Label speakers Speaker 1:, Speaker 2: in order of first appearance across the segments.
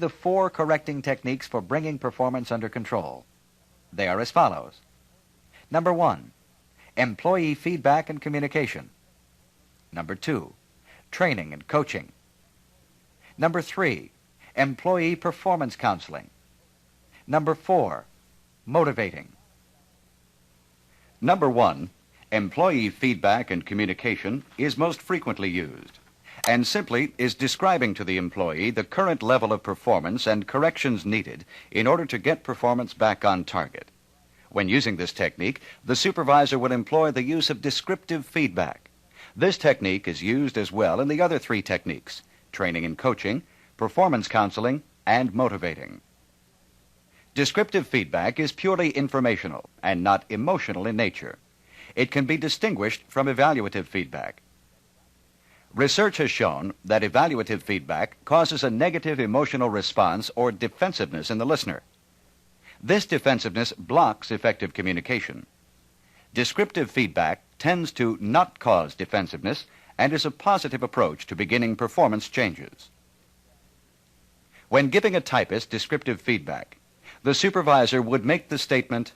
Speaker 1: the 4 correcting techniques for bringing performance under control. They are as follows. Number 1, employee feedback and communication. Number 2, training and coaching. Number 3, employee performance counseling. Number 4, motivating. Number 1, employee feedback and communication is most frequently used, and simply is describing to the employee the current level of performance and corrections needed in order to get performance back on target. When using this technique, the supervisor will employ the use of descriptive feedback. This technique is used as well in the other 3 techniques: training and coaching, performance counseling, and motivating. Descriptive feedback is purely informational and not emotional in nature. It can be distinguished from evaluative feedback. Research has shown that evaluative feedback causes a negative emotional response or defensiveness in the listener. This defensiveness blocks effective communication. Descriptive feedback tends to not cause defensiveness and is a positive approach to beginning performance changes. When giving a typist descriptive feedback, the supervisor would make the statement,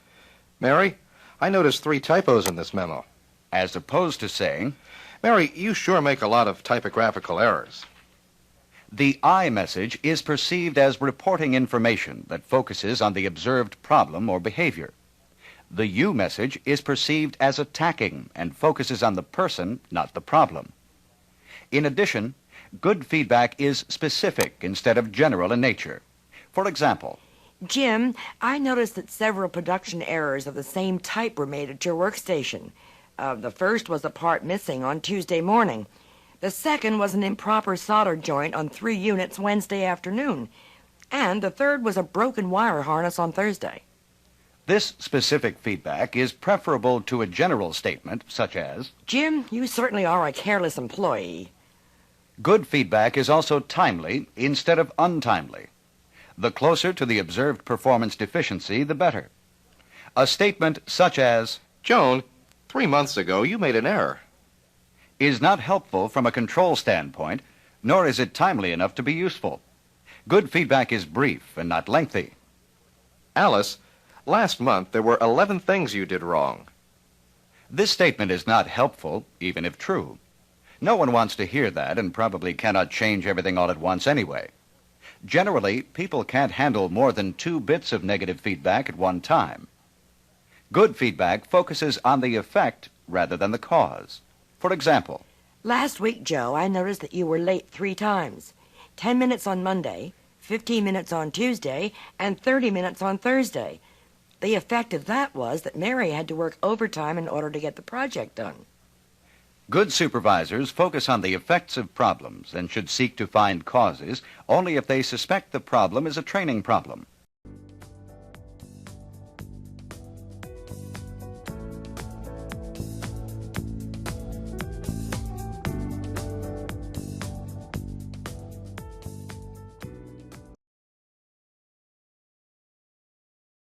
Speaker 2: "Mary, I noticed 3 typos in this memo,"
Speaker 1: as opposed to saying,
Speaker 2: "Mary, you sure make a lot of typographical errors."
Speaker 1: The I message is perceived as reporting information that focuses on the observed problem or behavior. The you message is perceived as attacking and focuses on the person, not the problem. In addition, good feedback is specific instead of general in nature. For example,
Speaker 3: Jim, I noticed that several production errors of the same type were made at your workstation. The first was a part missing on Tuesday morning. The second was an improper solder joint on 3 units Wednesday afternoon. And the third was a broken wire harness on Thursday.
Speaker 1: This specific feedback is preferable to a general statement such as,
Speaker 3: Jim, you certainly are a careless employee.
Speaker 1: Good feedback is also timely instead of untimely. The closer to the observed performance deficiency, the better. A statement such as,
Speaker 2: "Joan, 3 months ago you made an error,"
Speaker 1: is not helpful from a control standpoint, nor is it timely enough to be useful. Good feedback is brief and not lengthy.
Speaker 2: "Alice, last month there were 11 things you did wrong."
Speaker 1: This statement is not helpful, even if true. No one wants to hear that and probably cannot change everything all at once anyway. Generally, people can't handle more than 2 bits of negative feedback at one time. Good feedback focuses on the effect rather than the cause. For example,
Speaker 3: Last week, Joe, I noticed that you were late 3 times. 10 minutes on Monday, 15 minutes on Tuesday, and 30 minutes on Thursday. The effect of that was that Mary had to work overtime in order to get the project done.
Speaker 1: good supervisors focus on the effects of problems and should seek to find causes only if they suspect the problem is a training problem.